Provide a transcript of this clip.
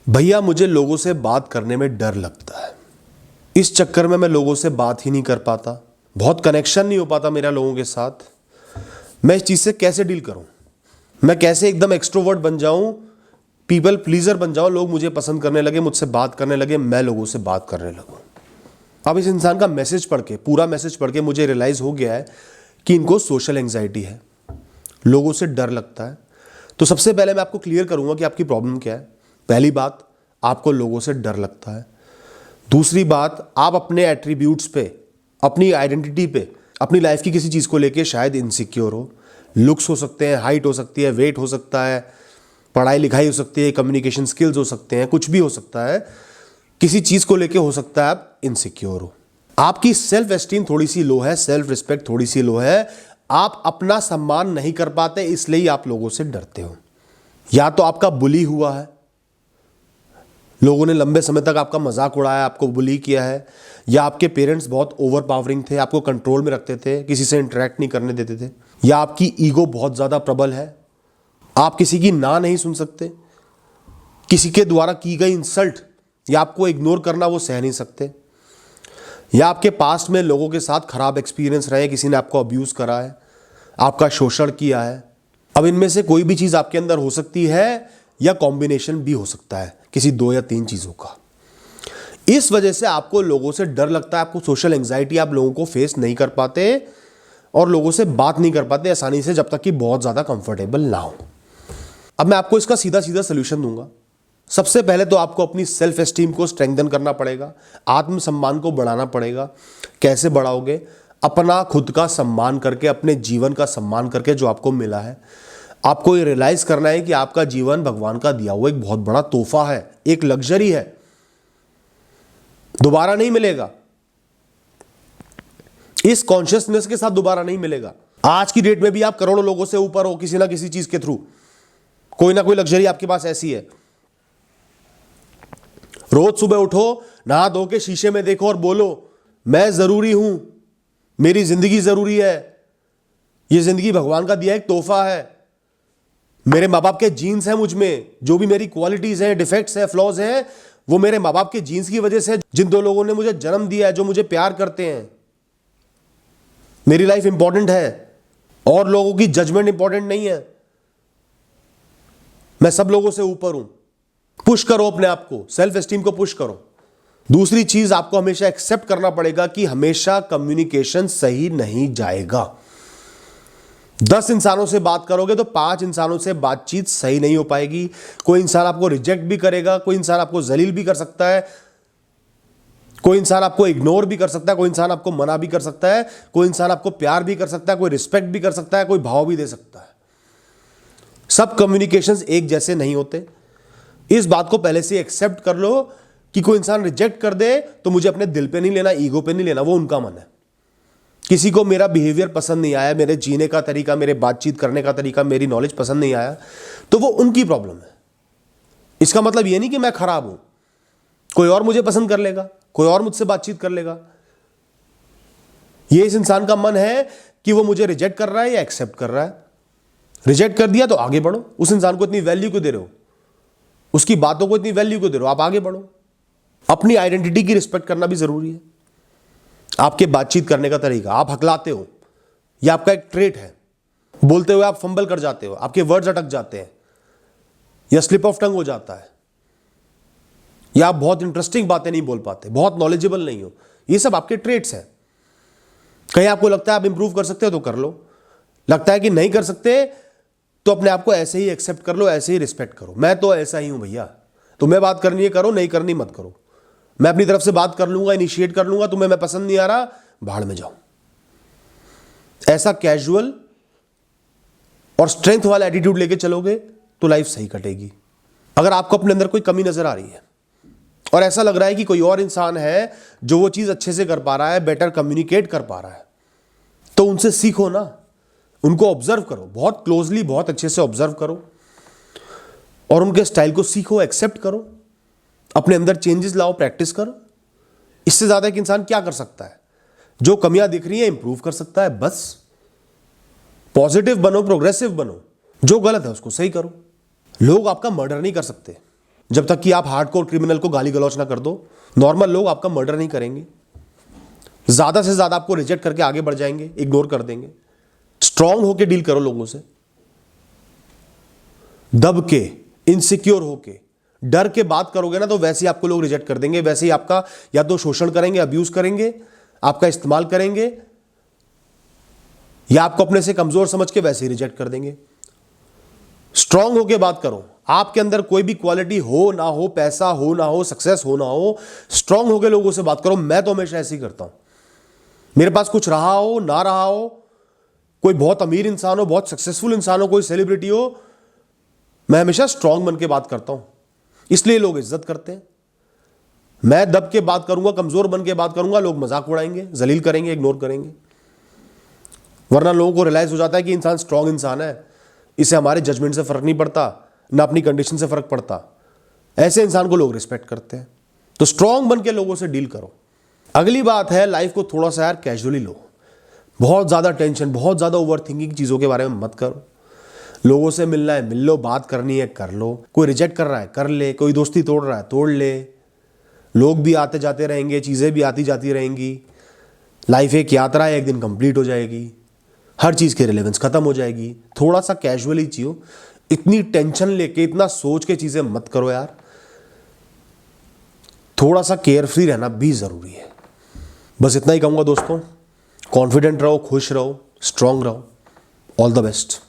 भैया मुझे लोगों से बात करने में डर लगता है। इस चक्कर में मैं लोगों से बात ही नहीं कर पाता, बहुत कनेक्शन नहीं हो पाता मेरा लोगों के साथ। मैं इस चीज़ से कैसे डील करूं? मैं कैसे एकदम एक्सट्रोवर्ट बन जाऊं, पीपल प्लीजर बन जाऊं, लोग मुझे पसंद करने लगे, मुझसे बात करने लगे, मैं लोगों से बात करने लगूं। अब इस इंसान का मैसेज पढ़ के, पूरा मैसेज पढ़ के मुझे रियलाइज़ हो गया है कि इनको सोशल एंग्जाइटी है, लोगों से डर लगता है। तो सबसे पहले मैं आपको क्लियर करूंगा कि आपकी प्रॉब्लम क्या है। पहली बात, आपको लोगों से डर लगता है। दूसरी बात, आप अपने एट्रीब्यूट्स पे, अपनी आइडेंटिटी पे, अपनी लाइफ की किसी चीज़ को लेके शायद इनसिक्योर हो। लुक्स हो सकते हैं, हाइट हो सकती है, वेट हो सकता है, पढ़ाई लिखाई हो सकती है, कम्युनिकेशन स्किल्स हो सकते हैं, कुछ भी हो सकता है। किसी चीज़ को लेके हो सकता है आप इनसिक्योर हो, आपकी सेल्फ एस्टीम थोड़ी सी लो है, सेल्फ रिस्पेक्ट थोड़ी सी लो है, आप अपना सम्मान नहीं कर पाते, इसलिए आप लोगों से डरते हो। या तो आपका बुली हुआ है, लोगों ने लंबे समय तक आपका मजाक उड़ाया, आपको बुली किया है, या आपके पेरेंट्स बहुत ओवर पावरिंग थे, आपको कंट्रोल में रखते थे, किसी से इंटरेक्ट नहीं करने देते थे, या आपकी ईगो बहुत ज़्यादा प्रबल है, आप किसी की ना नहीं सुन सकते, किसी के द्वारा की गई इंसल्ट या आपको इग्नोर करना वो सह नहीं सकते, या आपके पास्ट में लोगों के साथ खराब एक्सपीरियंस रहे, किसी ने आपको अब्यूज़ करा है, आपका शोषण किया है। अब इनमें से कोई भी चीज़ आपके अंदर हो सकती है, या कॉम्बिनेशन भी हो सकता है किसी 2 या 3 चीज़ों का। इस वजह से आपको लोगों से डर लगता है, आपको सोशल एंग्जाइटी, आप लोगों को फेस नहीं कर पाते और लोगों से बात नहीं कर पाते आसानी से, जब तक कि बहुत ज़्यादा कंफर्टेबल ना हो। अब मैं आपको इसका सीधा सीधा सोल्यूशन दूंगा। सबसे पहले तो आपको अपनी सेल्फ एस्टीम को स्ट्रेंथन करना पड़ेगा, आत्मसम्मान को बढ़ाना पड़ेगा। कैसे बढ़ाओगे? अपना खुद का सम्मान करके, अपने जीवन का सम्मान करके, जो आपको मिला है। आपको ये रियलाइज करना है कि आपका जीवन भगवान का दिया हुआ एक बहुत बड़ा तोहफा है, एक लग्जरी है, दोबारा नहीं मिलेगा। इस कॉन्शियसनेस के साथ दोबारा नहीं मिलेगा। आज की डेट में भी आप करोड़ों लोगों से ऊपर हो, किसी ना किसी चीज के थ्रू, कोई ना कोई लग्जरी आपके पास ऐसी है। रोज सुबह उठो, नहा धो के शीशे में देखो और बोलो, मैं जरूरी हूं, मेरी जिंदगी जरूरी है, यह जिंदगी भगवान का दिया एक तोहफा है, मेरे माँ बाप के जीन्स हैं मुझ में, जो भी मेरी क्वालिटीज हैं, डिफेक्ट्स हैं, फ्लॉज हैं, वो मेरे माँ बाप के जीन्स की वजह से, जिन 2 लोगों ने मुझे जन्म दिया है, जो मुझे प्यार करते हैं। मेरी लाइफ इंपॉर्टेंट है और लोगों की जजमेंट इंपॉर्टेंट नहीं है। मैं सब लोगों से ऊपर हूं। पुश करो अपने आप को, सेल्फ एस्टीम को पुश करो। दूसरी चीज, आपको हमेशा एक्सेप्ट करना पड़ेगा कि हमेशा कम्युनिकेशन सही नहीं जाएगा। 10 इंसानों से बात करोगे तो 5 इंसानों से बातचीत सही नहीं हो पाएगी। कोई इंसान आपको रिजेक्ट भी करेगा, कोई इंसान आपको जलील भी कर सकता है, कोई इंसान आपको इग्नोर भी कर सकता है, कोई इंसान आपको मना भी कर सकता है, कोई इंसान आपको प्यार भी कर सकता है, कोई रिस्पेक्ट भी कर सकता है, कोई भाव भी दे सकता है। सब कम्युनिकेशंस एक जैसे नहीं होते। इस बात को पहले से एक्सेप्ट कर लो कि कोई इंसान रिजेक्ट कर दे तो मुझे अपने दिल पे नहीं लेना, ईगो पे नहीं लेना, वो उनका मन है। किसी को मेरा बिहेवियर पसंद नहीं आया, मेरे जीने का तरीका, मेरे बातचीत करने का तरीका, मेरी नॉलेज पसंद नहीं आया, तो वो उनकी प्रॉब्लम है। इसका मतलब ये नहीं कि मैं खराब हूं। कोई और मुझे पसंद कर लेगा, कोई और मुझसे बातचीत कर लेगा। ये इस इंसान का मन है कि वो मुझे रिजेक्ट कर रहा है या एक्सेप्ट कर रहा है। रिजेक्ट कर दिया तो आगे बढ़ो। उस इंसान को इतनी वैल्यू क्यों दे रहे हो? उसकी बातों को इतनी वैल्यू क्यों दे रहे हो? आप आगे बढ़ो। अपनी आइडेंटिटी की रिस्पेक्ट करना भी जरूरी है। आपके बातचीत करने का तरीका, आप हकलाते हो, यह आपका एक ट्रेट है। बोलते हुए आप फंबल कर जाते हो, आपके वर्ड्स अटक जाते हैं, या स्लिप ऑफ टंग हो जाता है, या आप बहुत इंटरेस्टिंग बातें नहीं बोल पाते, बहुत नॉलेजेबल नहीं हो। ये सब आपके ट्रेट्स हैं। कहीं आपको लगता है आप इंप्रूव कर सकते हो तो कर लो, लगता है कि नहीं कर सकते तो अपने आप को ऐसे ही एक्सेप्ट कर लो, ऐसे ही रिस्पेक्ट करो। मैं तो ऐसा ही हूं भैया, तुम्हें बात करनी है करो, नहीं करनी मत करो। मैं अपनी तरफ से बात कर लूंगा, इनिशिएट कर लूंगा, तुम्हें मैं पसंद नहीं आ रहा, भाड़ में जाओ। ऐसा कैजुअल और स्ट्रेंथ वाला एटीट्यूड लेके चलोगे तो लाइफ सही कटेगी। अगर आपको अपने अंदर कोई कमी नजर आ रही है और ऐसा लग रहा है कि कोई और इंसान है जो वो चीज अच्छे से कर पा रहा है, बेटर कम्युनिकेट कर पा रहा है, तो उनसे सीखो ना, उनको ऑब्जर्व करो, बहुत क्लोजली, बहुत अच्छे से ऑब्जर्व करो और उनके स्टाइल को सीखो, एक्सेप्ट करो, अपने अंदर चेंजेस लाओ, प्रैक्टिस करो। इससे ज्यादा एक इंसान क्या कर सकता है? जो कमियां दिख रही हैं इंप्रूव कर सकता है, बस। पॉजिटिव बनो, प्रोग्रेसिव बनो, जो गलत है उसको सही करो। लोग आपका मर्डर नहीं कर सकते, जब तक कि आप हार्डकोर क्रिमिनल को गाली गलौच ना कर दो, नॉर्मल लोग आपका मर्डर नहीं करेंगे। ज्यादा से ज्यादा आपको रिजेक्ट करके आगे बढ़ जाएंगे, इग्नोर कर देंगे। स्ट्रांग होके डील करो लोगों से, दब के, इनसिक्योर होके, डर के बात करोगे ना तो वैसे ही आपको लोग रिजेक्ट कर देंगे, वैसे ही आपका या तो शोषण करेंगे, अब्यूज करेंगे, आपका इस्तेमाल करेंगे, या आपको अपने से कमजोर समझ के वैसे ही रिजेक्ट कर देंगे। स्ट्रांग होके बात करो, आपके अंदर कोई भी क्वालिटी हो ना हो, पैसा हो ना हो, सक्सेस हो ना हो, स्ट्रांग होके लोगों से बात करो। मैं तो हमेशा ऐसे ही करता हूं, मेरे पास कुछ रहा हो ना रहा हो, कोई बहुत अमीर इंसान हो, बहुत सक्सेसफुल इंसान हो, कोई सेलिब्रिटी हो, मैं हमेशा स्ट्रांग बन के बात करता हूं, इसलिए लोग इज्जत करते हैं। मैं दब के बात करूंगा, कमजोर बन के बात करूंगा, लोग मजाक उड़ाएंगे, जलील करेंगे, इग्नोर करेंगे। वरना लोगों को रियलाइज हो जाता है कि इंसान स्ट्रांग इंसान है, इसे हमारे जजमेंट से फर्क नहीं पड़ता, ना अपनी कंडीशन से फर्क पड़ता, ऐसे इंसान को लोग रिस्पेक्ट करते हैं। तो स्ट्रांग बन के लोगों से डील करो। अगली बात है, लाइफ को थोड़ा सा यार कैजुअली लो। बहुत ज्यादा टेंशन, बहुत ज्यादा ओवर थिंकिंग चीजों के बारे में मत करो। लोगों से मिलना है मिल लो, बात करनी है कर लो, कोई रिजेक्ट कर रहा है कर ले, कोई दोस्ती तोड़ रहा है तोड़ ले। लोग भी आते जाते रहेंगे, चीजें भी आती जाती रहेंगी। लाइफ एक यात्रा है, एक दिन कंप्लीट हो जाएगी, हर चीज की रिलेवेंस खत्म हो जाएगी। थोड़ा सा कैजुअली जियो, इतनी टेंशन लेके, इतना सोच के चीजें मत करो यार। थोड़ा सा केयर फ्री रहना भी जरूरी है। बस इतना ही कहूंगा दोस्तों, कॉन्फिडेंट रहो, खुश रहो, स्ट्रांग रहो। All the best.